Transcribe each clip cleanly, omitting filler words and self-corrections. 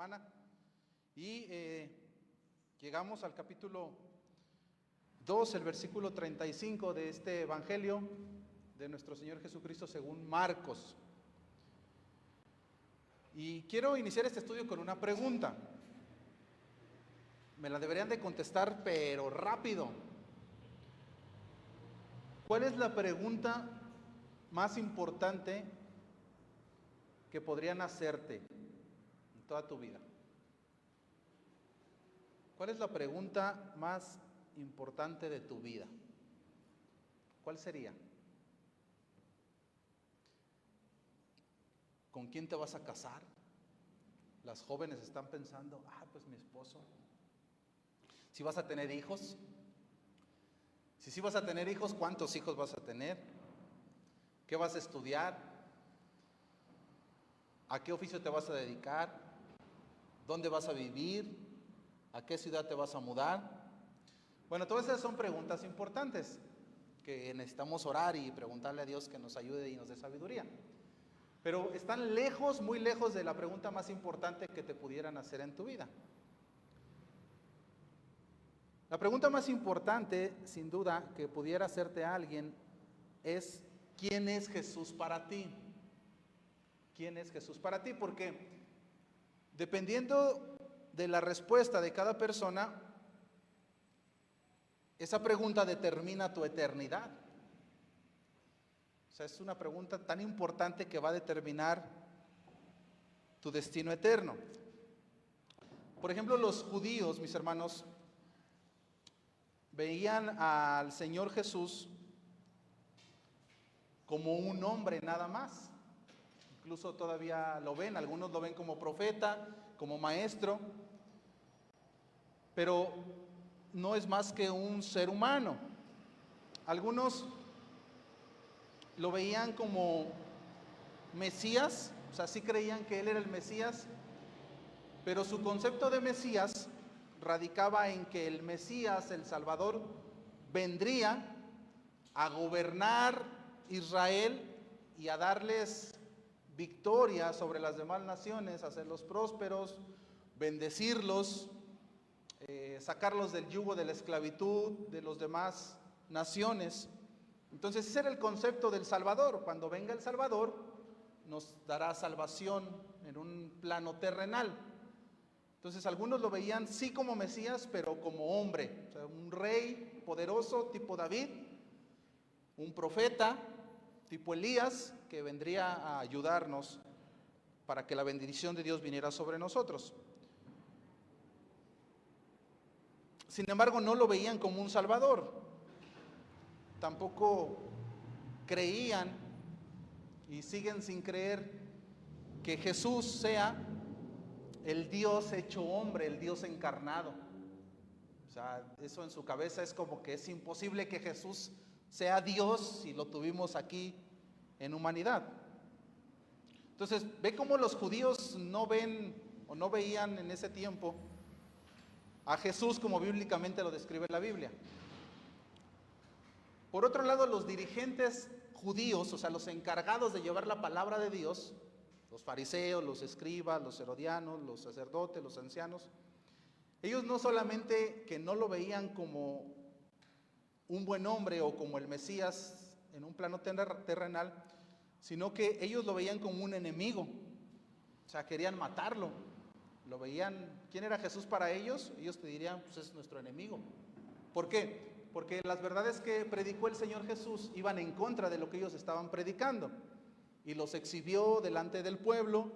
semana. Y llegamos al capítulo 2, el versículo 35 de este Evangelio de nuestro Señor Jesucristo según Marcos. Y quiero iniciar este estudio con una pregunta. Me la deberían de contestar, pero rápido. ¿Cuál es la pregunta más importante que podrían hacerte en toda tu vida? ¿Cuál es la pregunta más importante de tu vida? ¿Cuál sería? ¿Con quién te vas a casar? Las jóvenes están pensando, pues mi esposo. ¿Si vas a tener hijos? Si sí vas a tener hijos, ¿cuántos hijos vas a tener? ¿Qué vas a estudiar? ¿A qué oficio te vas a dedicar? ¿Dónde vas a vivir? ¿A qué ciudad te vas a mudar? Bueno, todas esas son preguntas importantes que necesitamos orar y preguntarle a Dios que nos ayude y nos dé sabiduría. Pero están lejos, muy lejos de la pregunta más importante que te pudieran hacer en tu vida. La pregunta más importante, sin duda, que pudiera hacerte alguien es: ¿quién es Jesús para ti? ¿Quién es Jesús para ti? Porque dependiendo de la respuesta de cada persona, esa pregunta determina tu eternidad. O sea, es una pregunta tan importante que va a determinar tu destino eterno. Por ejemplo, los judíos, mis hermanos, veían al Señor Jesús como un hombre nada más. Incluso todavía lo ven, algunos lo ven como profeta, como maestro, pero no es más que un ser humano. Algunos lo veían como Mesías, o sea, sí creían que él era el Mesías, pero su concepto de Mesías radicaba en que el Mesías, el Salvador, vendría a gobernar Israel y a darles victoria sobre las demás naciones, hacerlos prósperos, bendecirlos, sacarlos del yugo de la esclavitud de las demás naciones. Entonces ese era el concepto del Salvador. Cuando venga el Salvador, nos dará salvación en un plano terrenal. Entonces algunos lo veían sí como Mesías, pero como hombre, o sea, un rey poderoso tipo David, un profeta tipo Elías, que vendría a ayudarnos para que la bendición de Dios viniera sobre nosotros. Sin embargo, no lo veían como un Salvador. Tampoco creían y siguen sin creer que Jesús sea el Dios hecho hombre, el Dios encarnado. O sea, eso en su cabeza es como que es imposible que Jesús sea Dios si lo tuvimos aquí en humanidad. Entonces, ve cómo los judíos no ven o no veían en ese tiempo a Jesús como bíblicamente lo describe la Biblia. Por otro lado, los dirigentes judíos, o sea, los encargados de llevar la palabra de Dios, los fariseos, los escribas, los herodianos, los sacerdotes, los ancianos, ellos no solamente que no lo veían como un buen hombre o como el Mesías en un plano terrenal, sino que ellos lo veían como un enemigo. O sea, querían matarlo. Lo veían, ¿quién era Jesús para ellos? Ellos te dirían, pues es nuestro enemigo. ¿Por qué? Porque las verdades que predicó el Señor Jesús iban en contra de lo que ellos estaban predicando. Y los exhibió delante del pueblo,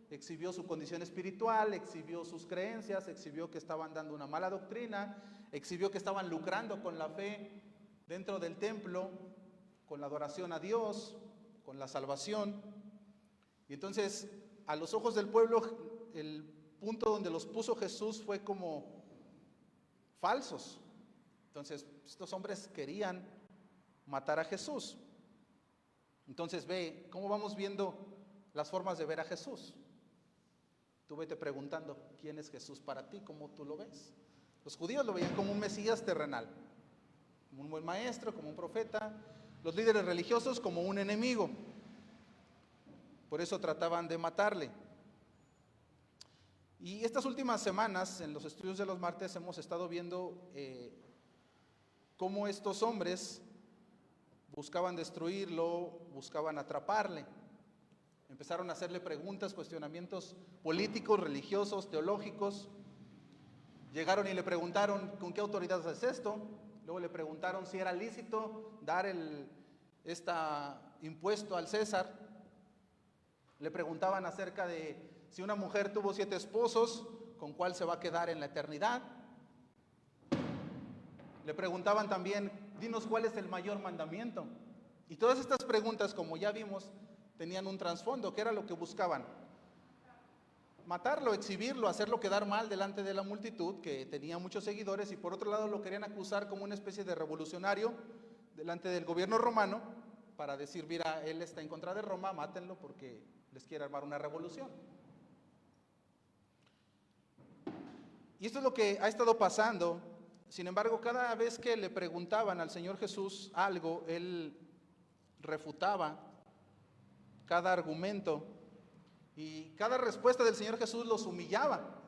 exhibió su condición espiritual, exhibió sus creencias, exhibió que estaban dando una mala doctrina, exhibió que estaban lucrando con la fe dentro del templo, con la adoración a Dios, con la salvación. Y entonces, a los ojos del pueblo, el punto donde los puso Jesús fue como falsos. Entonces, estos hombres querían matar a Jesús. Entonces, ve cómo vamos viendo las formas de ver a Jesús. Tú vete preguntando, ¿quién es Jesús para ti? ¿Cómo tú lo ves? Los judíos lo veían como un Mesías terrenal, como un buen maestro, como un profeta. Los líderes religiosos como un enemigo. Por eso trataban de matarle. Y estas últimas semanas, en los estudios de los martes, hemos estado viendo cómo estos hombres buscaban destruirlo, buscaban atraparle. Empezaron a hacerle preguntas, cuestionamientos políticos, religiosos, teológicos. Llegaron y le preguntaron, ¿con qué autoridad haces esto? Luego le preguntaron si era lícito dar este impuesto al César. Le preguntaban acerca de si una mujer tuvo 7 esposos, ¿con cuál se va a quedar en la eternidad? Le preguntaban también, dinos cuál es el mayor mandamiento. Y todas estas preguntas, como ya vimos, tenían un trasfondo, que era lo que buscaban: matarlo, exhibirlo, hacerlo quedar mal delante de la multitud, que tenía muchos seguidores, y por otro lado lo querían acusar como una especie de revolucionario delante del gobierno romano, para decir, mira, él está en contra de Roma, mátenlo porque les quiere armar una revolución. Y esto es lo que ha estado pasando. Sin embargo, cada vez que le preguntaban al Señor Jesús algo, Él refutaba cada argumento, y cada respuesta del Señor Jesús los humillaba,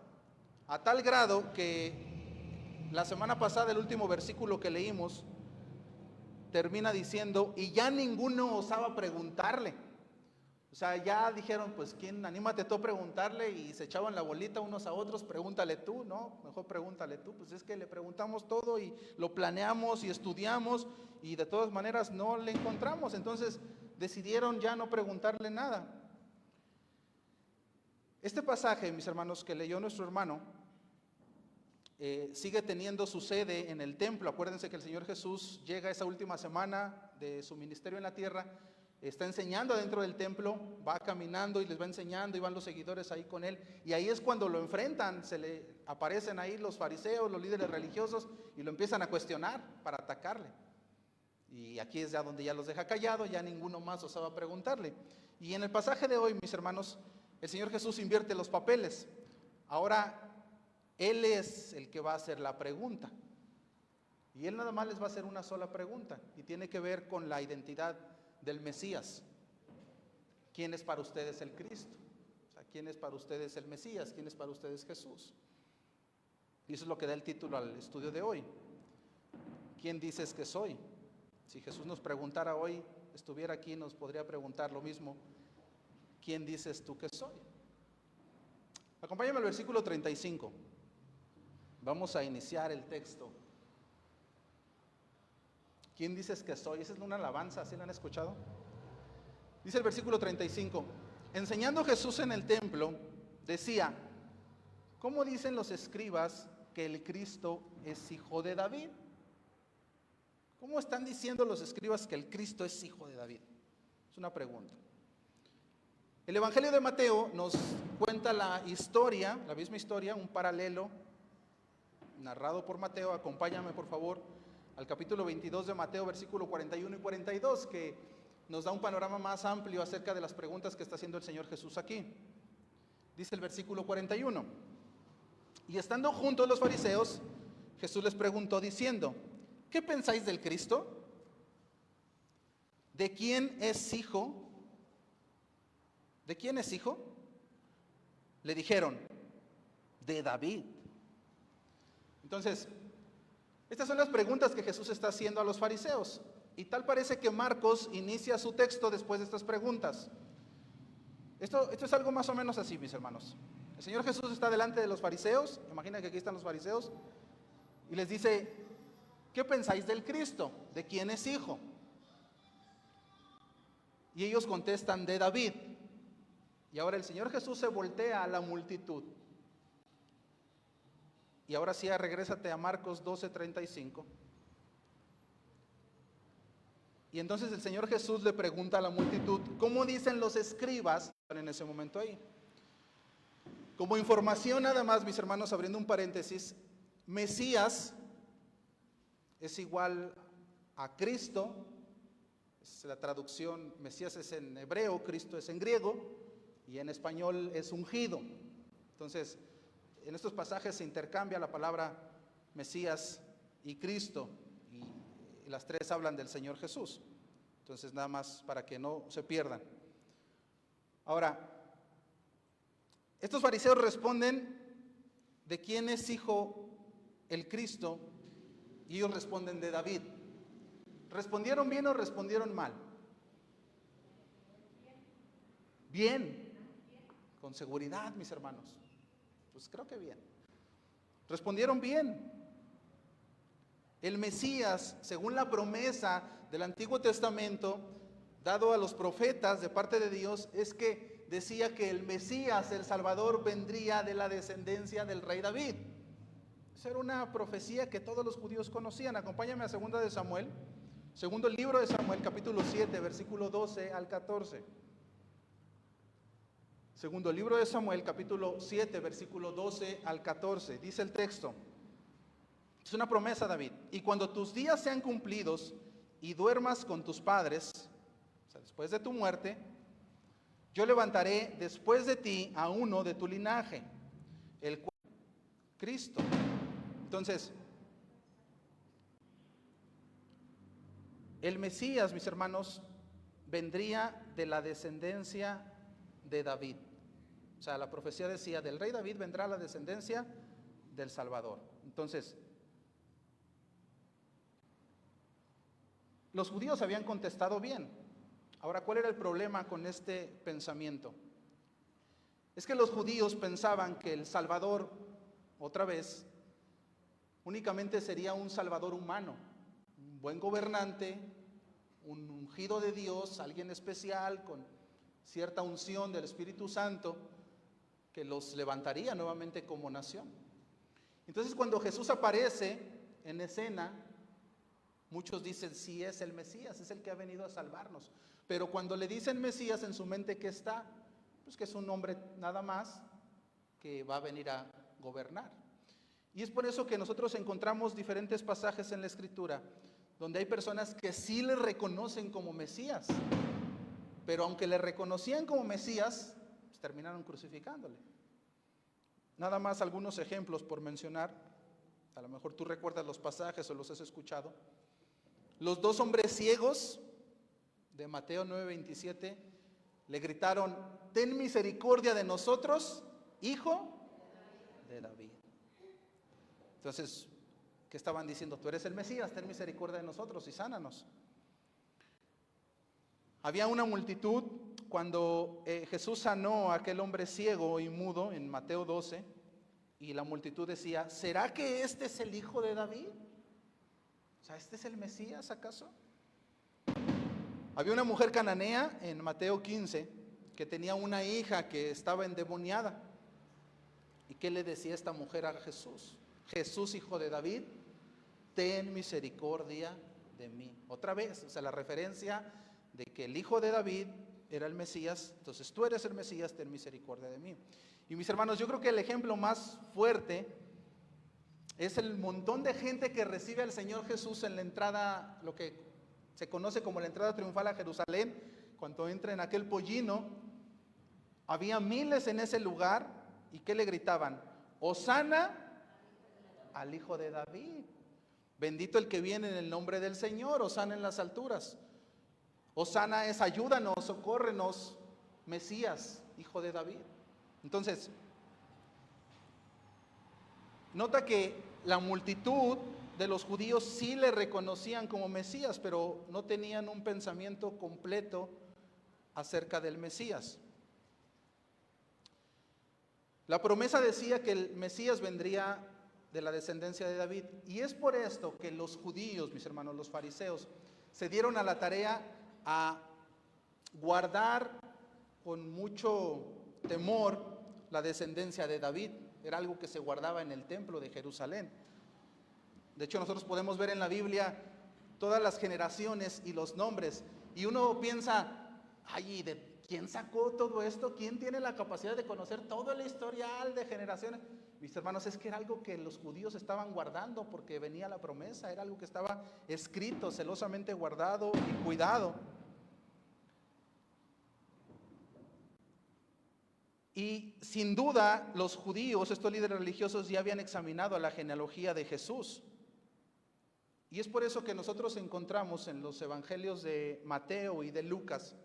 a tal grado que la semana pasada el último versículo que leímos termina diciendo, y ya ninguno osaba preguntarle. O sea, ya dijeron, pues, ¿quién? Anímate tú a preguntarle, y se echaban la bolita unos a otros, pregúntale tú, ¿no? Mejor pregúntale tú. Pues es que le preguntamos todo y lo planeamos y estudiamos y de todas maneras no le encontramos. Entonces decidieron ya no preguntarle nada. Este pasaje, mis hermanos, que leyó nuestro hermano, sigue teniendo su sede en el templo. Acuérdense que el Señor Jesús llega esa última semana de su ministerio en la tierra, está enseñando dentro del templo, va caminando y les va enseñando, y van los seguidores ahí con él, y ahí es cuando lo enfrentan, se le aparecen ahí los fariseos, los líderes religiosos, y lo empiezan a cuestionar para atacarle. Y aquí es ya donde ya los deja callado, ya ninguno más osaba preguntarle. Y en el pasaje de hoy, mis hermanos, el Señor Jesús invierte los papeles. Ahora Él es el que va a hacer la pregunta, y Él nada más les va a hacer una sola pregunta, y tiene que ver con la identidad del Mesías. ¿Quién es para ustedes el Cristo? O sea, ¿quién es para ustedes el Mesías? ¿Quién es para ustedes Jesús? Y eso es lo que da el título al estudio de hoy. ¿Quién dices que soy? Si Jesús nos preguntara hoy, estuviera aquí, nos podría preguntar lo mismo: ¿quién dices tú que soy? Acompáñame al versículo 35. Vamos a iniciar el texto. ¿Quién dices que soy? Esa es una alabanza, ¿sí la han escuchado? Dice el versículo 35: enseñando Jesús en el templo, decía, ¿cómo dicen los escribas que el Cristo es hijo de David? ¿Cómo están diciendo los escribas que el Cristo es hijo de David? Es una pregunta. El Evangelio de Mateo nos cuenta la historia, la misma historia, un paralelo narrado por Mateo. Acompáñame, por favor, al capítulo 22 de Mateo, versículo 41 y 42, que nos da un panorama más amplio acerca de las preguntas que está haciendo el Señor Jesús aquí. Dice el versículo 41: y estando juntos los fariseos, Jesús les preguntó diciendo, ¿qué pensáis del Cristo? ¿De quién es hijo? ¿De quién es hijo? Le dijeron, de David. Entonces, estas son las preguntas que Jesús está haciendo a los fariseos, y tal parece que Marcos inicia su texto después de estas preguntas. Esto es algo más o menos así, mis hermanos. El Señor Jesús está delante de los fariseos, imagina que aquí están los fariseos, y les dice, ¿qué pensáis del Cristo? ¿De quién es hijo? Y ellos contestan, de David. Y ahora el Señor Jesús se voltea a la multitud. Y ahora sí, regrésate a Marcos 12:35. Y entonces el Señor Jesús le pregunta a la multitud, ¿cómo dicen los escribas? En ese momento ahí. Como información nada más, mis hermanos, abriendo un paréntesis, Mesías es igual a Cristo. Es la traducción, Mesías es en hebreo, Cristo es en griego, y en español es ungido. Entonces, en estos pasajes se intercambia la palabra Mesías y Cristo, y las tres hablan del Señor Jesús. Entonces, nada más para que no se pierdan. Ahora, estos fariseos responden ¿de quién es hijo el Cristo? Y ellos responden, de David. ¿Respondieron bien o respondieron mal? Bien, con seguridad, mis hermanos. Pues creo que bien. Respondieron bien. El Mesías, según la promesa del Antiguo Testamento, dado a los profetas de parte de Dios, es que decía que el Mesías, el Salvador, vendría de la descendencia del rey David. Esa era una profecía que todos los judíos conocían. Acompáñame a Segunda de Samuel, segundo libro de Samuel, capítulo 7, versículo 12 al 14. Segundo libro de Samuel, capítulo 7, versículo 12 al 14. Dice el texto, es una promesa, David: y cuando tus días sean cumplidos y duermas con tus padres, o sea, después de tu muerte, yo levantaré después de ti a uno de tu linaje, el cual es Cristo. Entonces, el Mesías, mis hermanos, vendría de la descendencia de David. O sea, la profecía decía, del rey David vendrá la descendencia del Salvador. Entonces, los judíos habían contestado bien. Ahora, ¿cuál era el problema con este pensamiento? Es que los judíos pensaban que el Salvador, otra vez, únicamente sería un Salvador humano, un buen gobernante, un ungido de Dios, alguien especial con cierta unción del Espíritu Santo, que los levantaría nuevamente como nación. Entonces, cuando Jesús aparece en escena, muchos dicen, sí, es el Mesías, es el que ha venido a salvarnos. Pero cuando le dicen Mesías, en su mente, ¿qué está? Pues que es un hombre nada más que va a venir a gobernar. Y es por eso que nosotros encontramos diferentes pasajes en la Escritura donde hay personas que sí le reconocen como Mesías, pero aunque le reconocían como Mesías, pues terminaron crucificándole. Nada más algunos ejemplos por mencionar. A lo mejor tú recuerdas los pasajes o los has escuchado. Los dos hombres ciegos de Mateo 9:27 le gritaron, ten misericordia de nosotros, hijo de David. Entonces, ¿qué estaban diciendo? Tú eres el Mesías, ten misericordia de nosotros y sánanos. Había una multitud cuando Jesús sanó a aquel hombre ciego y mudo en Mateo 12, y la multitud decía, ¿será que este es el hijo de David? O sea, ¿este es el Mesías acaso? Había una mujer cananea en Mateo 15 que tenía una hija que estaba endemoniada. ¿Y qué le decía esta mujer a Jesús? Jesús, hijo de David, ten misericordia de mí. Otra vez, o sea, la referencia de que el hijo de David era el Mesías. Entonces, tú eres el Mesías, ten misericordia de mí. Y mis hermanos, yo creo que el ejemplo más fuerte es el montón de gente que recibe al Señor Jesús en la entrada, lo que se conoce como la entrada triunfal a Jerusalén. Cuando entra en aquel pollino, había miles en ese lugar. ¿Y qué le gritaban? Hosana al hijo de David. Bendito el que viene en el nombre del Señor, hosana en las alturas. Hosana es ayúdanos, socórrenos, Mesías, hijo de David. Entonces, nota que la multitud de los judíos sí le reconocían como Mesías, pero no tenían un pensamiento completo acerca del Mesías. La promesa decía que el Mesías vendría de la descendencia de David, y es por esto que los judíos, mis hermanos, los fariseos, se dieron a la tarea a guardar con mucho temor la descendencia de David. Era algo que se guardaba en el templo de Jerusalén. De hecho, nosotros podemos ver en la Biblia todas las generaciones y los nombres, y uno piensa, ay, ¿de quién sacó todo esto? ¿Quién tiene la capacidad de conocer todo el historial de generaciones? Mis hermanos, es que era algo que los judíos estaban guardando porque venía la promesa, era algo que estaba escrito, celosamente guardado y cuidado. Y sin duda los judíos, estos líderes religiosos, ya habían examinado la genealogía de Jesús. Y es por eso que nosotros encontramos en los evangelios de Mateo y de Lucas,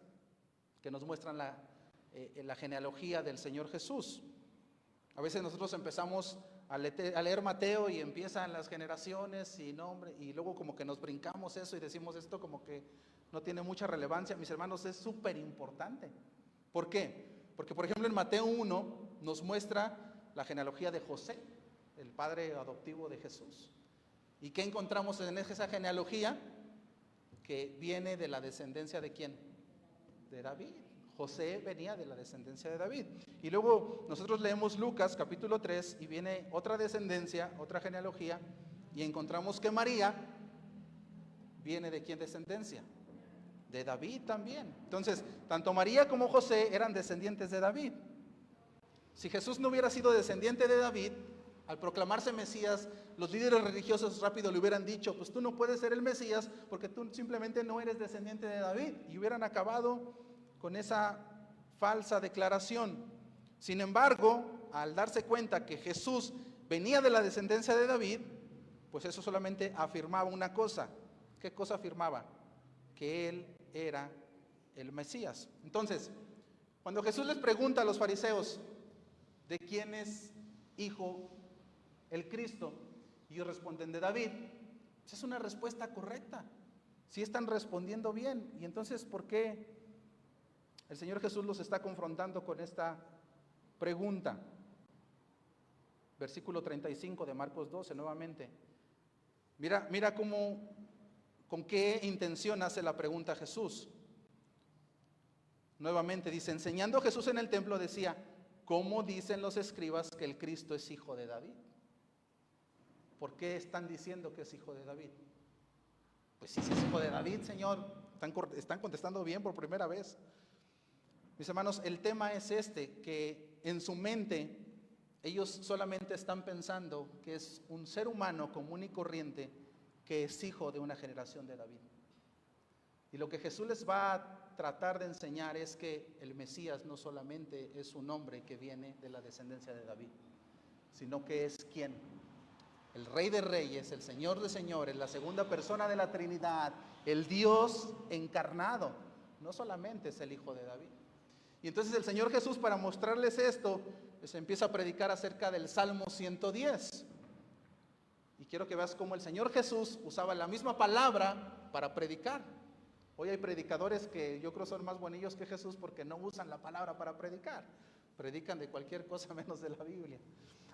que nos muestran la genealogía del Señor Jesús. A veces nosotros empezamos a leer Mateo y empiezan las generaciones y nombre, y luego como que nos brincamos eso y decimos esto como que no tiene mucha relevancia. Mis hermanos, es súper importante. ¿Por qué? Porque por ejemplo en Mateo 1 nos muestra la genealogía de José, el padre adoptivo de Jesús. ¿Y qué encontramos en esa genealogía? Que viene de la descendencia ¿de quién? De David. José venía de la descendencia de David. Y luego nosotros leemos Lucas capítulo 3 y viene otra descendencia, otra genealogía, y encontramos que María viene ¿de quién descendencia? De David también. Entonces, tanto María como José eran descendientes de David. Si Jesús no hubiera sido descendiente de David, al proclamarse Mesías, los líderes religiosos rápido le hubieran dicho, pues tú no puedes ser el Mesías porque tú simplemente no eres descendiente de David. Y hubieran acabado con esa falsa declaración. Sin embargo, al darse cuenta que Jesús venía de la descendencia de David, pues eso solamente afirmaba una cosa. ¿Qué cosa afirmaba? Que él era el Mesías. Entonces, cuando Jesús les pregunta a los fariseos, ¿de quién es hijo el Cristo? Y ellos responden, de David. Esa es una respuesta correcta. Sí están respondiendo bien. Y entonces, ¿por qué el Señor Jesús los está confrontando con esta pregunta? Versículo 35 de Marcos 12, nuevamente. Mira cómo, con qué intención hace la pregunta Jesús. Nuevamente dice, enseñando Jesús en el templo decía, ¿cómo dicen los escribas que el Cristo es hijo de David? ¿Por qué están diciendo que es hijo de David? Pues si es hijo de David, Señor, están contestando bien por primera vez. Mis hermanos, el tema es que en su mente ellos solamente están pensando que es un ser humano común y corriente que es hijo de una generación de David. Y lo que Jesús les va a tratar de enseñar es que el Mesías no solamente es un hombre que viene de la descendencia de David, sino que es ¿quién? El Rey de Reyes, el Señor de Señores, la segunda persona de la Trinidad, el Dios encarnado. No solamente es el Hijo de David. Y entonces el Señor Jesús, para mostrarles esto, pues empieza a predicar acerca del Salmo 110. Y quiero que veas cómo el Señor Jesús usaba la misma palabra para predicar. Hoy hay predicadores que yo creo son más buenillos que Jesús porque no usan la palabra para predicar. Predican de cualquier cosa menos de la Biblia.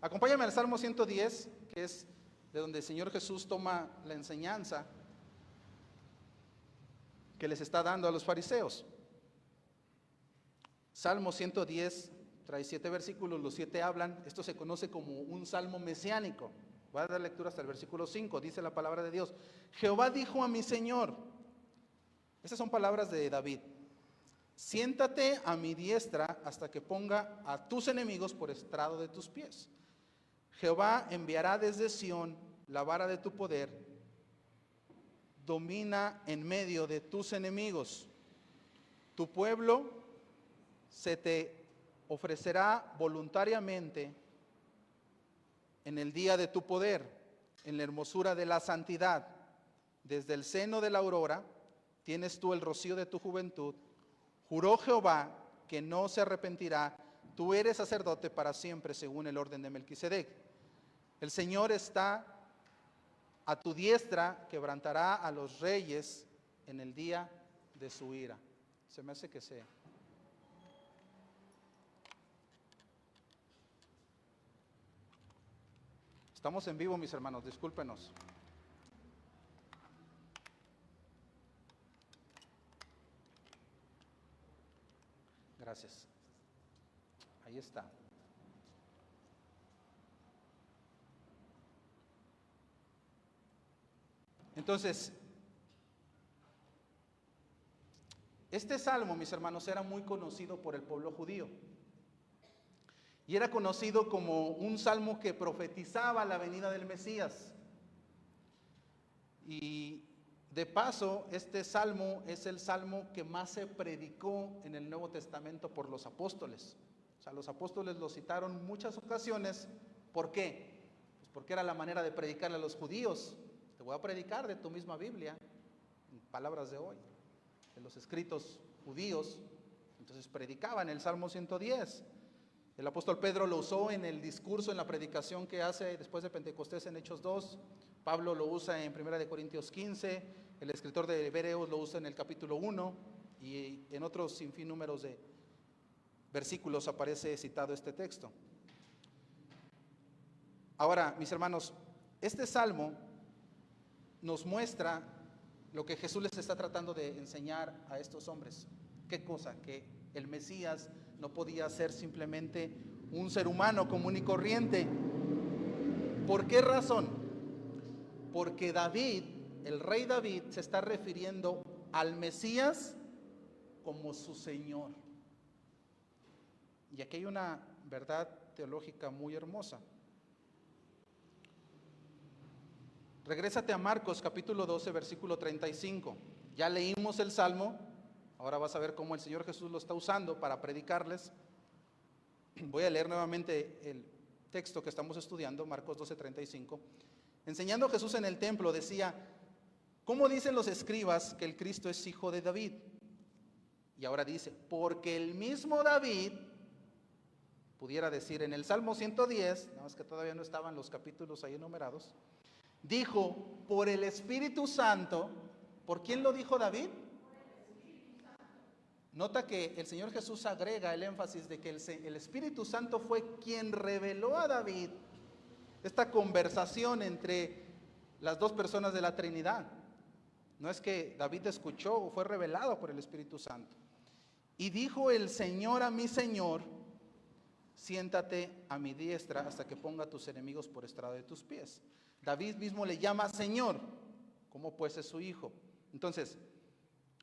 Acompáñame al Salmo 110, que es de donde el Señor Jesús toma la enseñanza que les está dando a los fariseos. Salmo 110, trae 7 versículos, los 7 hablan, esto se conoce como un salmo mesiánico. Voy a dar lectura hasta el versículo 5, dice la palabra de Dios. Jehová dijo a mi Señor, estas son palabras de David, siéntate a mi diestra hasta que ponga a tus enemigos por estrado de tus pies. Jehová enviará desde Sión la vara de tu poder, domina en medio de tus enemigos. Tu pueblo se te ofrecerá voluntariamente en el día de tu poder, en la hermosura de la santidad. Desde el seno de la aurora tienes tú el rocío de tu juventud. Juró Jehová que no se arrepentirá. Tú eres sacerdote para siempre según el orden de Melquisedec. El Señor está a tu diestra, quebrantará a los reyes en el día de su ira. Se me hace que sea. Estamos en vivo, mis hermanos, discúlpenos. Gracias. Ahí está. Entonces, este salmo, mis hermanos, era muy conocido por el pueblo judío. Y era conocido como un salmo que profetizaba la venida del Mesías. Y de paso, este salmo es el salmo que más se predicó en el Nuevo Testamento por los apóstoles. O sea, los apóstoles lo citaron en muchas ocasiones. ¿Por qué? Pues porque era la manera de predicarle a los judíos. Te voy a predicar de tu misma Biblia, en palabras de hoy, de los escritos judíos. Entonces predicaban el Salmo 110. El apóstol Pedro lo usó en el discurso, en la predicación que hace después de Pentecostés en Hechos 2. Pablo lo usa en 1 Corintios 15. El escritor de Hebreos lo usa en el capítulo 1. Y en otros sinfín números de versículos aparece citado este texto. Ahora, mis hermanos, este salmo nos muestra lo que Jesús les está tratando de enseñar a estos hombres. ¿Qué cosa? Que el Mesías no podía ser simplemente un ser humano común y corriente. ¿Por qué razón? Porque David, el rey David, se está refiriendo al Mesías como su Señor. Y aquí hay una verdad teológica muy hermosa. Regrésate a Marcos capítulo 12, versículo 35. Ya leímos el Salmo, ahora vas a ver cómo el Señor Jesús lo está usando para predicarles. Voy a leer nuevamente el texto que estamos estudiando, Marcos 12, 35. Enseñando Jesús en el templo decía, ¿cómo dicen los escribas que el Cristo es hijo de David? Y ahora dice, porque el mismo David, pudiera decir en el Salmo 110, nada más que todavía no estaban los capítulos ahí enumerados, dijo, por el Espíritu Santo. ¿Por quién lo dijo David? Nota que el Señor Jesús agrega el énfasis de que el Espíritu Santo fue quien reveló a David esta conversación entre las dos personas de la Trinidad. No es que David escuchó o fue revelado por el Espíritu Santo. Y dijo el Señor a mi Señor, siéntate a mi diestra hasta que ponga a tus enemigos por estrado de tus pies. David mismo le llama Señor, como pues es su hijo. Entonces,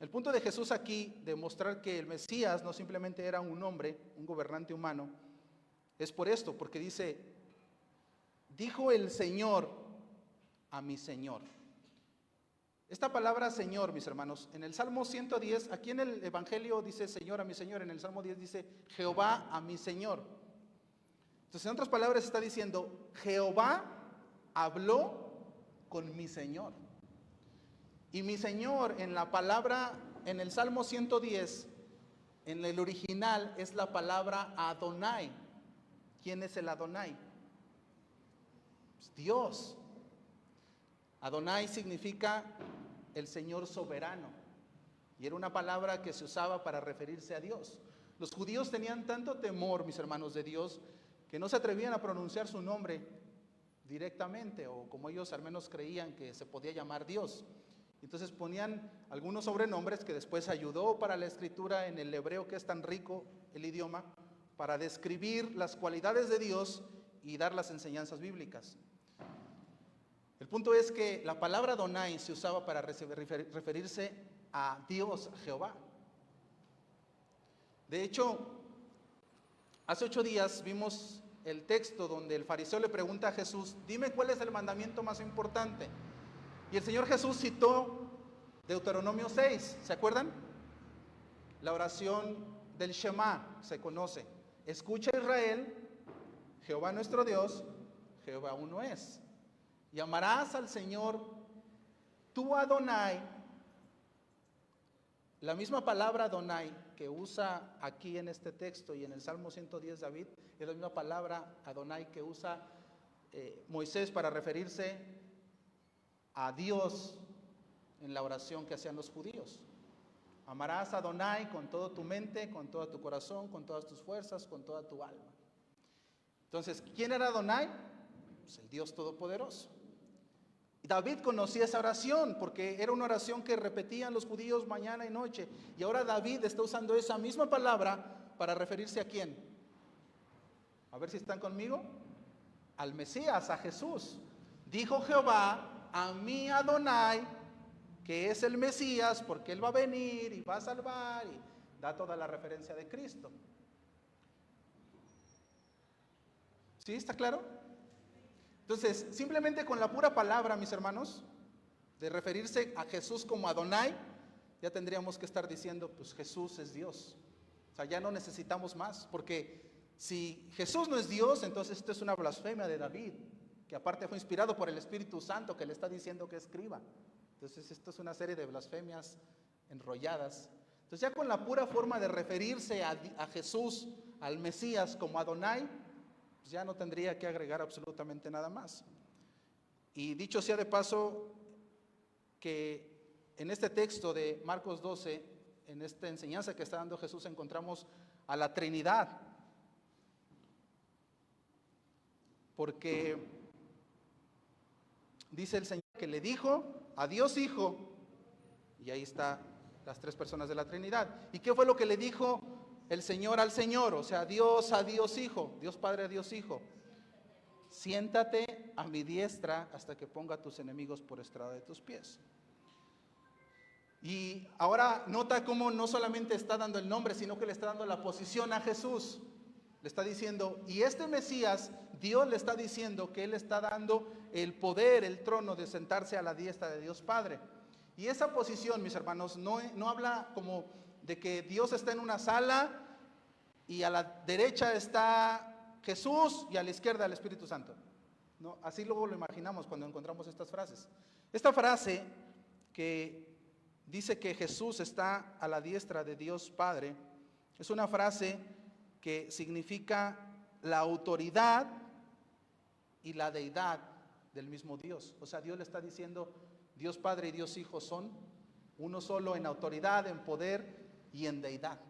el punto de Jesús aquí, de mostrar que el Mesías no simplemente era un hombre, un gobernante humano, es por esto, porque dice, dijo el Señor a mi Señor. Esta palabra Señor, mis hermanos, en el Salmo 110, aquí en el Evangelio dice Señor a mi Señor, en el Salmo 10 dice Jehová a mi Señor. Entonces, en otras palabras está diciendo, Jehová habló con mi Señor. Y mi Señor en la palabra, en el Salmo 110, en el original es la palabra Adonai. ¿Quién es el Adonai? Pues Dios. Adonai significa el Señor soberano. Y era una palabra que se usaba para referirse a Dios. Los judíos tenían tanto temor, mis hermanos, de Dios, que no se atrevían a pronunciar su nombre directamente, o como ellos al menos creían que se podía llamar Dios. Entonces ponían algunos sobrenombres que después ayudó para la escritura en el hebreo, que es tan rico el idioma, para describir las cualidades de Dios y dar las enseñanzas bíblicas. El punto es que la palabra Adonai se usaba para referirse a Dios, a Jehová. De hecho, hace 8 días vimos el texto donde el fariseo le pregunta a Jesús, dime cuál es el mandamiento más importante. Y el Señor Jesús citó Deuteronomio 6, ¿se acuerdan? La oración del Shema se conoce. Escucha Israel, Jehová nuestro Dios, Jehová uno es. Y amarás al Señor, tu Adonai. La misma palabra Adonai que usa aquí en este texto y en el Salmo 110 David, es la misma palabra Adonai que usa Moisés para referirse a Dios en la oración que hacían los judíos. Amarás a Adonai con toda tu mente, con todo tu corazón, con todas tus fuerzas, con toda tu alma. Entonces, ¿quién era Adonai? Pues el Dios Todopoderoso. Y David conocía esa oración porque era una oración que repetían los judíos mañana y noche. Y ahora David está usando esa misma palabra para referirse ¿a quién? A ver si están conmigo. Al Mesías, a Jesús. Dijo Jehová a mi Adonai, que es el Mesías, porque Él va a venir y va a salvar, y da toda la referencia de Cristo. ¿Sí? ¿Está claro? Entonces, simplemente con la pura palabra, mis hermanos, de referirse a Jesús como Adonai, ya tendríamos que estar diciendo, pues Jesús es Dios. O sea, ya no necesitamos más, porque si Jesús no es Dios, entonces esto es una blasfemia de David, que aparte fue inspirado por el Espíritu Santo, que le está diciendo que escriba. Entonces esto es una serie de blasfemias enrolladas. Entonces ya con la pura forma de referirse a Jesús, al Mesías como Adonai, pues ya no tendría que agregar absolutamente nada más. Y dicho sea de paso, que en este texto de Marcos 12, en esta enseñanza que está dando Jesús, encontramos a la Trinidad. Porque dice el Señor que le dijo a Dios Hijo, y ahí está las tres personas de la Trinidad. ¿Y qué fue lo que le dijo el Señor al Señor? O sea, Dios a Dios Hijo, Dios Padre a Dios Hijo. Siéntate a mi diestra hasta que ponga a tus enemigos por estrado de tus pies. Y ahora nota cómo no solamente está dando el nombre, sino que le está dando la posición a Jesús. Le está diciendo, y este Mesías, Dios le está diciendo que Él está dando el poder, el trono de sentarse a la diestra de Dios Padre. Y esa posición, mis hermanos, no habla como de que Dios está en una sala y a la derecha está Jesús y a la izquierda el Espíritu Santo. No, así luego lo imaginamos cuando encontramos estas frases. Esta frase que dice que Jesús está a la diestra de Dios Padre es una frase que significa la autoridad y la deidad del mismo Dios. O sea, Dios le está diciendo, Dios Padre y Dios Hijo son uno solo en autoridad, en poder y en deidad.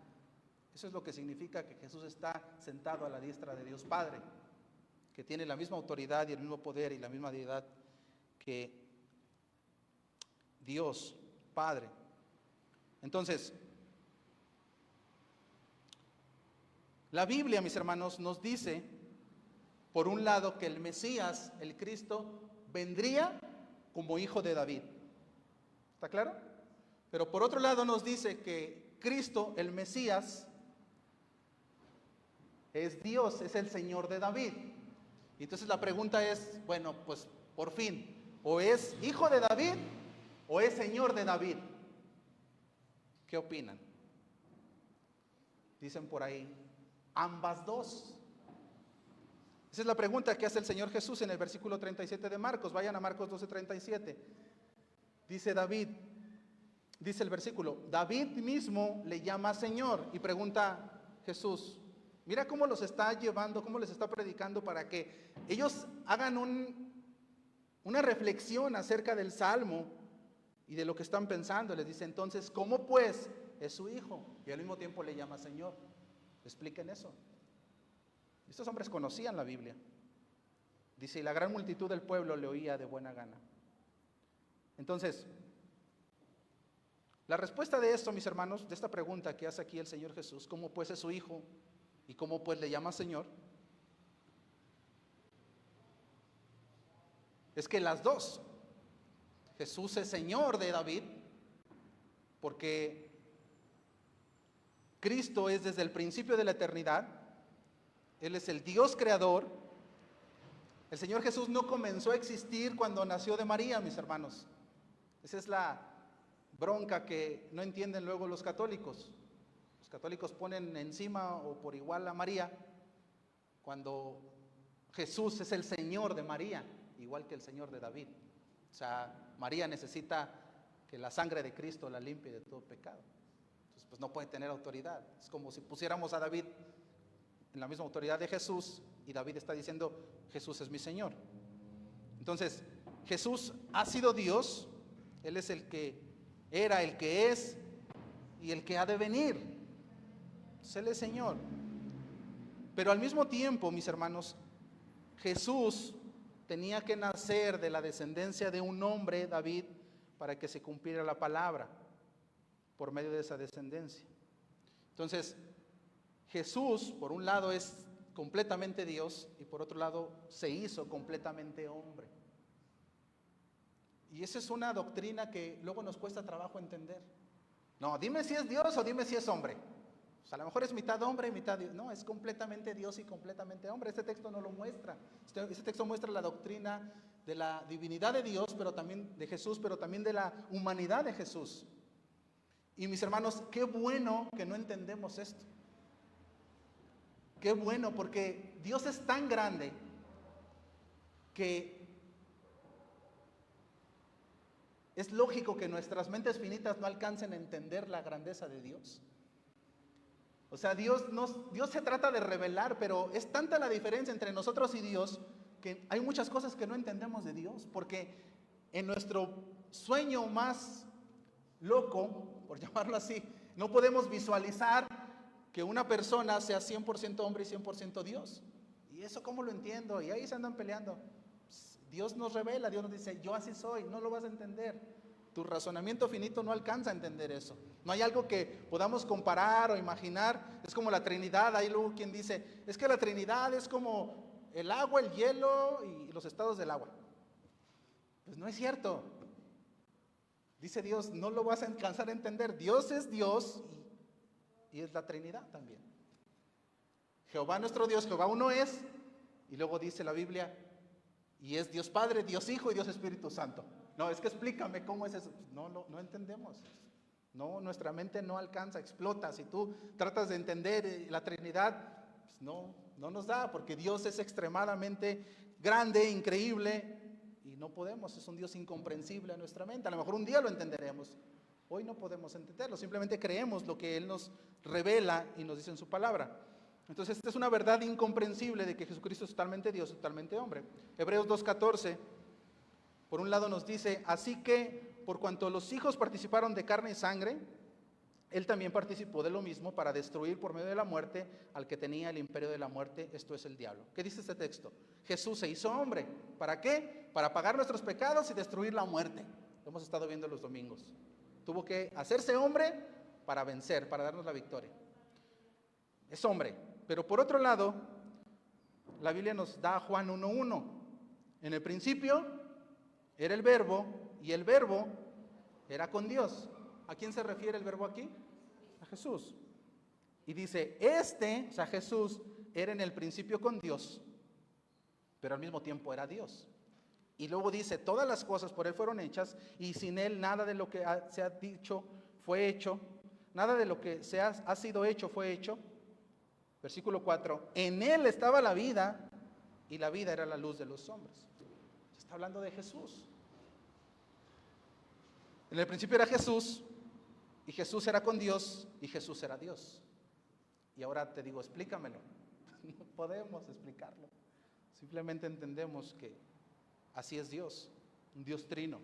Eso es lo que significa que Jesús está sentado a la diestra de Dios Padre, que tiene la misma autoridad y el mismo poder y la misma deidad que Dios Padre. Entonces, la Biblia, mis hermanos, nos dice, por un lado, que el Mesías, el Cristo, vendría como hijo de David. ¿Está claro? Pero por otro lado nos dice que Cristo, el Mesías, es Dios, es el Señor de David. Y entonces la pregunta es, bueno, pues por fin, o es hijo de David o es Señor de David. ¿Qué opinan? Dicen por ahí, ambas dos. Esa es la pregunta que hace el Señor Jesús en el versículo 37 de Marcos. Vayan a Marcos 12:37. Dice David, dice el versículo, David mismo le llama Señor. Y pregunta Jesús, mira cómo los está llevando, cómo les está predicando para que ellos hagan una reflexión acerca del Salmo y de lo que están pensando. Les dice entonces, ¿cómo pues es su hijo? Y al mismo tiempo le llama Señor. Expliquen eso. Estos hombres conocían la Biblia. Dice, y la gran multitud del pueblo le oía de buena gana. Entonces, la respuesta de esto, mis hermanos, de esta pregunta que hace aquí el Señor Jesús, ¿cómo pues es su hijo? ¿Y cómo pues le llama Señor? Es que las dos. Jesús es Señor de David, porque Cristo es desde el principio de la eternidad. Él es el Dios creador. El Señor Jesús no comenzó a existir cuando nació de María, mis hermanos. Esa es la bronca que no entienden luego los católicos. Los católicos ponen encima o por igual a María, cuando Jesús es el Señor de María, igual que el Señor de David. O sea, María necesita que la sangre de Cristo la limpie de todo pecado. Entonces, pues no puede tener autoridad. Es como si pusiéramos a David en la misma autoridad de Jesús, y David está diciendo, Jesús es mi Señor. Entonces, Jesús ha sido Dios, Él es el que era, el que es y el que ha de venir. Entonces, Él es Señor. Pero al mismo tiempo, mis hermanos, Jesús tenía que nacer de la descendencia de un hombre, David, para que se cumpliera la palabra por medio de esa descendencia. Entonces, Jesús, por un lado, es completamente Dios y por otro lado, se hizo completamente hombre. Y esa es una doctrina que luego nos cuesta trabajo entender. No, dime si es Dios o dime si es hombre. Pues a lo mejor es mitad hombre y mitad Dios. No, es completamente Dios y completamente hombre. Este texto no lo muestra. Este texto muestra la doctrina de la divinidad de Dios, pero también de Jesús, pero también de la humanidad de Jesús. Y mis hermanos, qué bueno que no entendemos esto. Qué bueno, porque Dios es tan grande que es lógico que nuestras mentes finitas no alcancen a entender la grandeza de Dios. O sea, Dios se trata de revelar, pero es tanta la diferencia entre nosotros y Dios que hay muchas cosas que no entendemos de Dios, porque en nuestro sueño más loco, por llamarlo así, no podemos visualizar que una persona sea 100% hombre y 100% Dios. ¿Y eso cómo lo entiendo? Y ahí se andan peleando. Dios nos revela, Dios nos dice, yo así soy, no lo vas a entender. Tu razonamiento finito no alcanza a entender eso. No hay algo que podamos comparar o imaginar. Es como la Trinidad. Hay luego quien dice, es que la Trinidad es como el agua, el hielo y los estados del agua. Pues no es cierto. Dice Dios, no lo vas a alcanzar a entender. Dios es Dios y es la Trinidad también. Jehová nuestro Dios, Jehová uno es. Y luego dice la Biblia, y es Dios Padre, Dios Hijo y Dios Espíritu Santo. No, es que explícame cómo es eso. No entendemos. No, nuestra mente no alcanza, explota. Si tú tratas de entender la Trinidad, pues no nos da, porque Dios es extremadamente grande, increíble, y no podemos, es un Dios incomprensible a nuestra mente. A lo mejor un día lo entenderemos. Hoy no podemos entenderlo, simplemente creemos lo que Él nos revela y nos dice en su palabra. Entonces, esta es una verdad incomprensible de que Jesucristo es totalmente Dios y totalmente hombre. Hebreos 2:14, por un lado nos dice, así que por cuanto los hijos participaron de carne y sangre, Él también participó de lo mismo para destruir por medio de la muerte al que tenía el imperio de la muerte, esto es el diablo. ¿Qué dice este texto? Jesús se hizo hombre. ¿Para qué? Para pagar nuestros pecados y destruir la muerte. Lo hemos estado viendo los domingos. Tuvo que hacerse hombre para vencer, para darnos la victoria. Es hombre. Pero por otro lado, la Biblia nos da Juan 1:1. En el principio era el verbo y el verbo era con Dios. ¿A quién se refiere el verbo aquí? A Jesús. Y dice, o sea, Jesús era en el principio con Dios, pero al mismo tiempo era Dios. Y luego dice, todas las cosas por Él fueron hechas y sin Él nada de lo que se ha dicho fue hecho, nada de lo que ha sido hecho fue hecho. Versículo 4, en Él estaba la vida y la vida era la luz de los hombres. Se está hablando de Jesús. En el principio era Jesús y Jesús era con Dios y Jesús era Dios. Y ahora te digo, explícamelo. No podemos explicarlo. Simplemente entendemos que así es Dios, un Dios trino.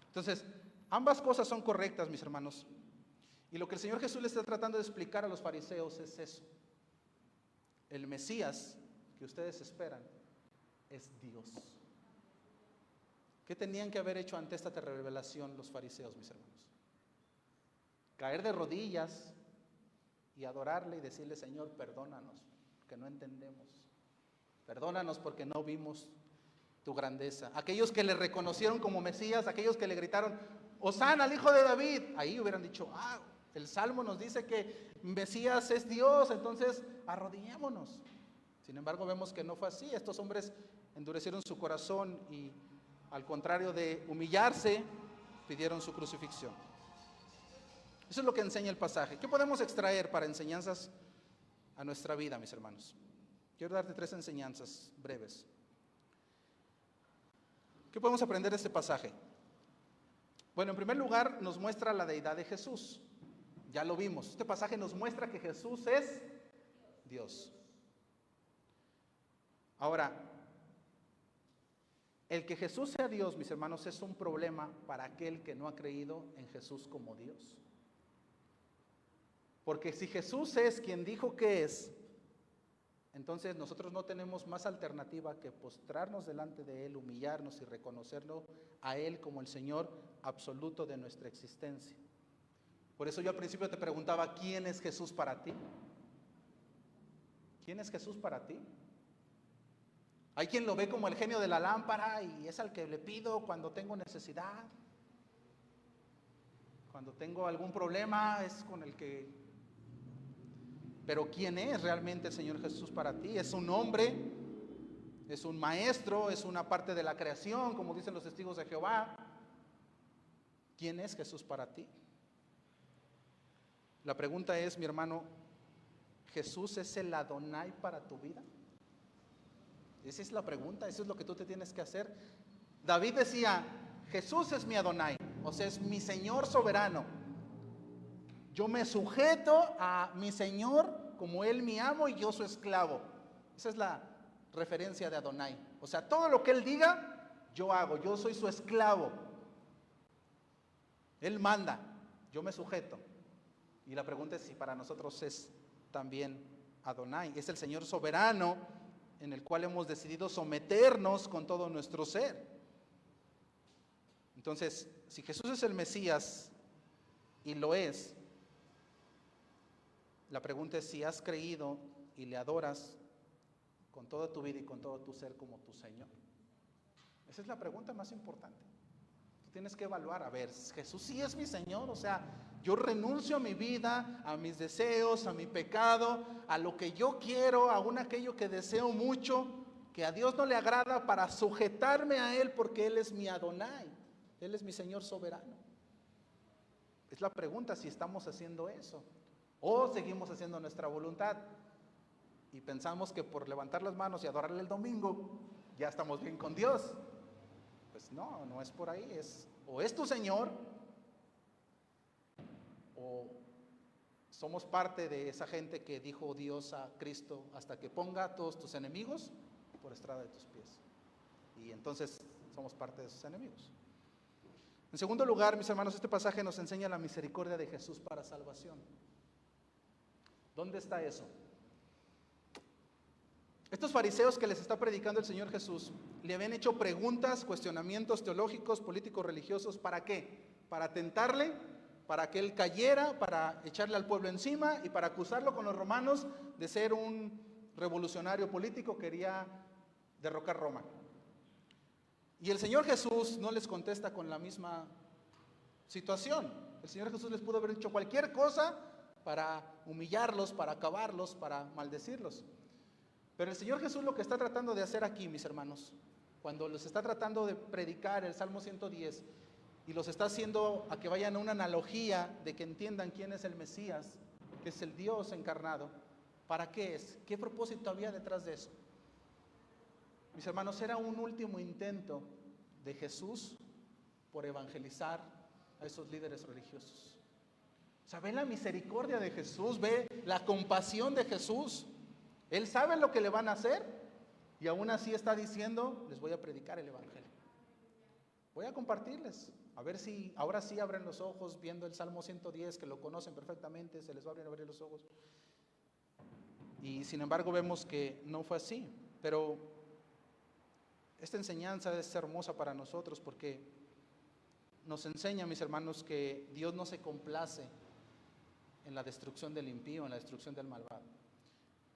Entonces, ambas cosas son correctas, mis hermanos. Y lo que el Señor Jesús le está tratando de explicar a los fariseos es eso. El Mesías que ustedes esperan es Dios. ¿Qué tenían que haber hecho ante esta revelación los fariseos, mis hermanos? Caer de rodillas y adorarle y decirle, Señor, perdónanos, que no entendemos. Perdónanos porque no vimos tu grandeza. Aquellos que le reconocieron como Mesías, aquellos que le gritaron, Hosana al Hijo de David, ahí hubieran dicho, el Salmo nos dice que Mesías es Dios, entonces arrodillémonos. Sin embargo, vemos que no fue así. Estos hombres endurecieron su corazón y al contrario de humillarse, pidieron su crucifixión. Eso es lo que enseña el pasaje. ¿Qué podemos extraer para enseñanzas a nuestra vida, mis hermanos? Quiero darte 3 enseñanzas breves. ¿Qué podemos aprender de este pasaje? Bueno, en primer lugar, nos muestra la deidad de Jesús. Ya lo vimos. Este pasaje nos muestra que Jesús es Dios. Ahora, el que Jesús sea Dios, mis hermanos, es un problema para aquel que no ha creído en Jesús como Dios. Porque si Jesús es quien dijo que es, entonces nosotros no tenemos más alternativa que postrarnos delante de Él, humillarnos y reconocerlo a Él como el Señor absoluto de nuestra existencia. Por eso yo al principio te preguntaba, ¿quién es Jesús para ti? ¿Quién es Jesús para ti? Hay quien lo ve como el genio de la lámpara y es al que le pido cuando tengo necesidad. Cuando tengo algún problema es con el que... Pero ¿quién es realmente el Señor Jesús para ti? ¿Es un hombre? ¿Es un maestro? ¿Es una parte de la creación, como dicen los testigos de Jehová? ¿Quién es Jesús para ti? La pregunta es, mi hermano, ¿Jesús es el Adonai para tu vida? Esa es la pregunta, eso es lo que tú te tienes que hacer. David decía, Jesús es mi Adonai, o sea, es mi Señor soberano. Yo me sujeto a mi Señor como Él mi amo y yo su esclavo. Esa es la referencia de Adonai. O sea, todo lo que Él diga, yo hago, yo soy su esclavo. Él manda, yo me sujeto. Y la pregunta es si para nosotros es también Adonai. Es el Señor soberano en el cual hemos decidido someternos con todo nuestro ser. Entonces, si Jesús es el Mesías, y lo es, la pregunta es si has creído y le adoras con toda tu vida y con todo tu ser como tu Señor. Esa es la pregunta más importante. Tú tienes que evaluar, a ver, Jesús sí es mi Señor, o sea, yo renuncio a mi vida, a mis deseos, a mi pecado, a lo que yo quiero, aún aquello que deseo mucho, que a Dios no le agrada, para sujetarme a Él porque Él es mi Adonai, Él es mi Señor soberano. Es la pregunta si estamos haciendo eso o seguimos haciendo nuestra voluntad y pensamos que por levantar las manos y adorarle el domingo ya estamos bien con Dios. Pues no, no es por ahí. O es tu Señor o somos parte de esa gente que dijo Dios a Cristo: hasta que ponga a todos tus enemigos por estrada de tus pies. Y entonces somos parte de esos enemigos. En segundo lugar, mis hermanos, este pasaje nos enseña la misericordia de Jesús para salvación. ¿Dónde está eso? Estos fariseos que les está predicando el Señor Jesús le habían hecho preguntas, cuestionamientos teológicos, políticos, religiosos. ¿Para qué? Para tentarle, para que él cayera, para echarle al pueblo encima y para acusarlo con los romanos de ser un revolucionario político que quería derrocar Roma. Y el Señor Jesús no les contesta con la misma situación. El Señor Jesús les pudo haber dicho cualquier cosa para humillarlos, para acabarlos, para maldecirlos. Pero el Señor Jesús lo que está tratando de hacer aquí, mis hermanos, cuando los está tratando de predicar el Salmo 110 y los está haciendo a que vayan a una analogía de que entiendan quién es el Mesías, que es el Dios encarnado, ¿para qué es? ¿Qué propósito había detrás de eso? Mis hermanos, era un último intento de Jesús por evangelizar a esos líderes religiosos. O sea, ve la misericordia de Jesús, ve la compasión de Jesús. Él sabe lo que le van a hacer y aún así está diciendo: les voy a predicar el evangelio. Voy a compartirles, a ver si ahora sí abren los ojos viendo el Salmo 110, que lo conocen perfectamente, se les va a abrir los ojos. Y sin embargo vemos que no fue así, pero esta enseñanza es hermosa para nosotros porque nos enseña, mis hermanos, que Dios no se complace en la destrucción del impío, en la destrucción del malvado.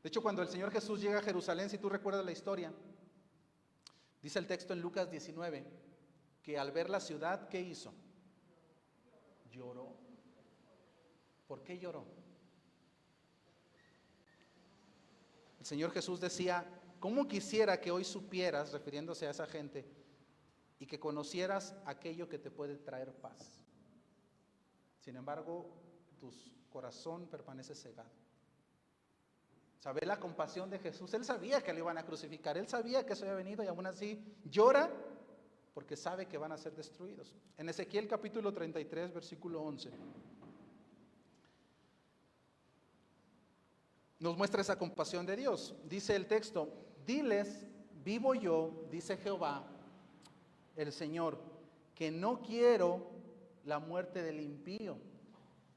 De hecho, cuando el Señor Jesús llega a Jerusalén, si tú recuerdas la historia, dice el texto en Lucas 19, que al ver la ciudad, ¿qué hizo? Lloró. ¿Por qué lloró? El Señor Jesús decía: ¿cómo quisiera que hoy supieras, refiriéndose a esa gente, y que conocieras aquello que te puede traer paz? Sin embargo, tu corazón permanece cegado. ¿Sabe la compasión de Jesús? Él sabía que le iban a crucificar, él sabía que eso había venido y aún así llora porque sabe que van a ser destruidos. En Ezequiel capítulo 33, versículo 11, nos muestra esa compasión de Dios. Dice el texto: diles, vivo yo, dice Jehová, el Señor, que no quiero la muerte del impío.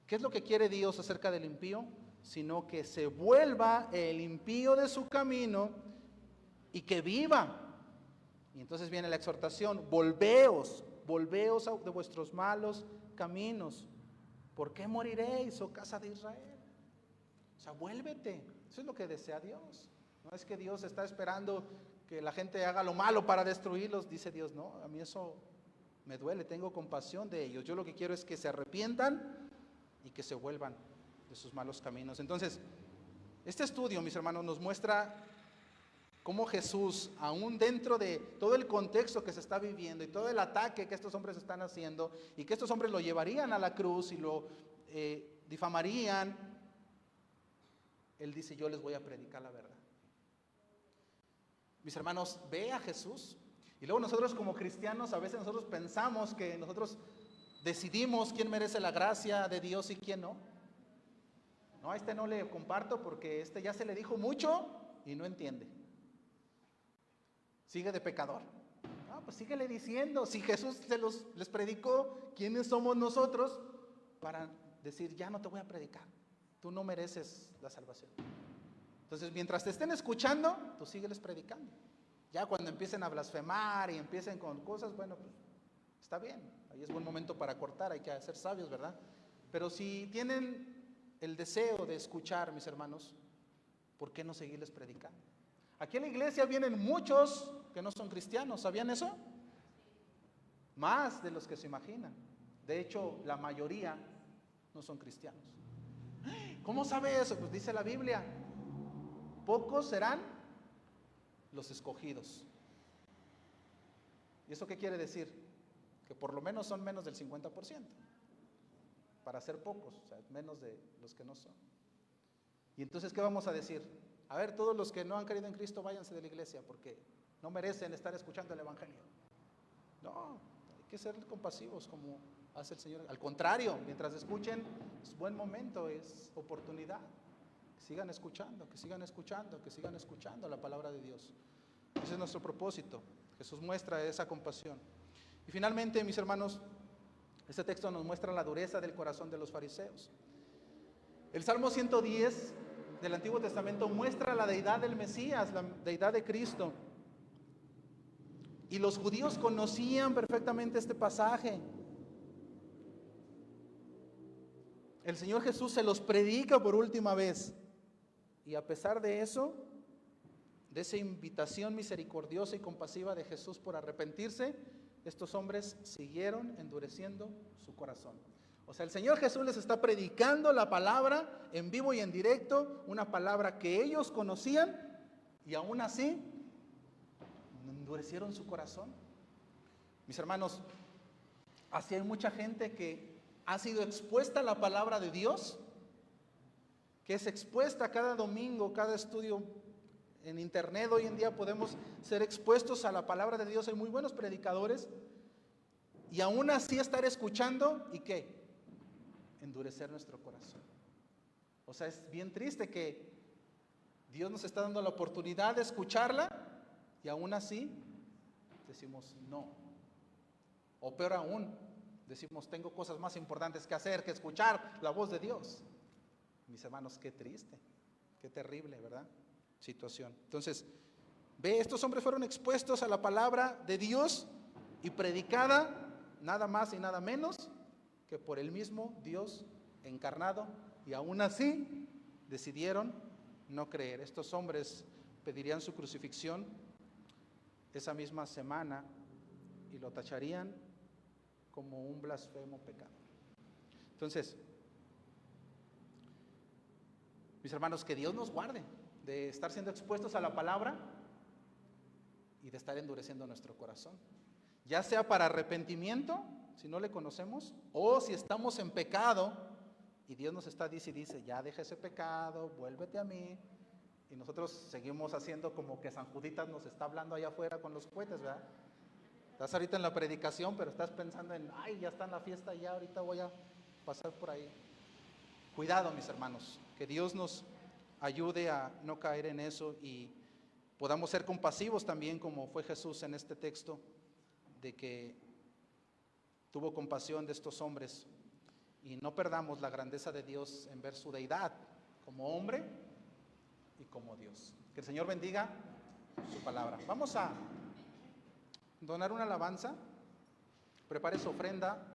¿Qué es lo que quiere Dios acerca del impío? Sino que se vuelva el impío de su camino y que viva. Y entonces viene la exhortación: volveos de vuestros malos caminos. ¿Por qué moriréis, oh casa de Israel? O sea, vuélvete. Eso es lo que desea Dios. No es que Dios está esperando que la gente haga lo malo para destruirlos. Dice Dios: no, a mí eso me duele, tengo compasión de ellos. Yo lo que quiero es que se arrepientan y que se vuelvan de sus malos caminos. Entonces, este estudio, mis hermanos, nos muestra cómo Jesús, aún dentro de todo el contexto que se está viviendo y todo el ataque que estos hombres están haciendo y que estos hombres lo llevarían a la cruz y lo difamarían, Él dice: yo les voy a predicar la verdad. Mis hermanos, ve a Jesús. Y luego nosotros como cristianos, a veces nosotros pensamos que nosotros decidimos quién merece la gracia de Dios y quién no. No, a este no le comparto porque este ya se le dijo mucho y no entiende. Sigue de pecador. No, pues síguele diciendo. Si Jesús les predicó, ¿quiénes somos nosotros para decir, ya no te voy a predicar? Tú no mereces la salvación. Entonces, mientras te estén escuchando, tú sígueles predicando. Ya cuando empiecen a blasfemar y empiecen con cosas, bueno, pues está bien. Ahí es buen momento para cortar, hay que ser sabios, ¿verdad? Pero si tienen el deseo de escuchar, mis hermanos, ¿por qué no seguirles predicando? Aquí en la iglesia vienen muchos que no son cristianos, ¿sabían eso? Más de los que se imaginan. De hecho, la mayoría no son cristianos. ¿Cómo sabe eso? Pues dice la Biblia, pocos serán los escogidos. ¿Y eso qué quiere decir? Que por lo menos son menos del 50%. Para ser pocos, o sea, menos de los que no son. Y entonces, ¿qué vamos a decir? A ver, todos los que no han creído en Cristo, váyanse de la iglesia, porque no merecen estar escuchando el Evangelio. No, hay que ser compasivos como hace el Señor. Al contrario, mientras escuchen, es buen momento, es oportunidad. Que sigan escuchando, que sigan escuchando, que sigan escuchando la palabra de Dios. Ese es nuestro propósito. Jesús muestra esa compasión. Y finalmente, mis hermanos, este texto nos muestra la dureza del corazón de los fariseos. El Salmo 110 del Antiguo Testamento muestra la deidad del Mesías, la deidad de Cristo. Y los judíos conocían perfectamente este pasaje. El Señor Jesús se los predica por última vez. Y a pesar de eso, de esa invitación misericordiosa y compasiva de Jesús por arrepentirse, estos hombres siguieron endureciendo su corazón. O sea, el Señor Jesús les está predicando la palabra en vivo y en directo, una palabra que ellos conocían y aún así endurecieron su corazón. Mis hermanos, así hay mucha gente que ha sido expuesta a la palabra de Dios, que es expuesta cada domingo, cada estudio en internet. Hoy en día podemos ser expuestos a la palabra de Dios. Hay muy buenos predicadores. Y aún así estar escuchando, ¿y qué? Endurecer nuestro corazón. O sea, es bien triste que Dios nos está dando la oportunidad de escucharla y aún así decimos no. O peor aún, decimos tengo cosas más importantes que hacer que escuchar la voz de Dios. Mis hermanos, qué triste, qué terrible, ¿verdad? Situación. Entonces, ve, estos hombres fueron expuestos a la palabra de Dios y predicada nada más y nada menos que por el mismo Dios encarnado, y aún así decidieron no creer. Estos hombres pedirían su crucifixión esa misma semana y lo tacharían como un blasfemo pecado. Entonces, mis hermanos, que Dios nos guarde de estar siendo expuestos a la palabra y de estar endureciendo nuestro corazón, ya sea para arrepentimiento, si no le conocemos, o si estamos en pecado y Dios nos está dice, ya deja ese pecado, vuélvete a mí, y nosotros seguimos haciendo como que San Juditas nos está hablando allá afuera con los cohetes, ¿verdad? Estás ahorita en la predicación, pero estás pensando en, ay, ya está en la fiesta, ya ahorita voy a pasar por ahí. Cuidado, mis hermanos, que Dios nos ayude a no caer en eso y podamos ser compasivos también, como fue Jesús en este texto, de que tuvo compasión de estos hombres, y no perdamos la grandeza de Dios en ver su deidad como hombre y como Dios. Que el Señor bendiga su palabra. Vamos a donar una alabanza. Prepare su ofrenda.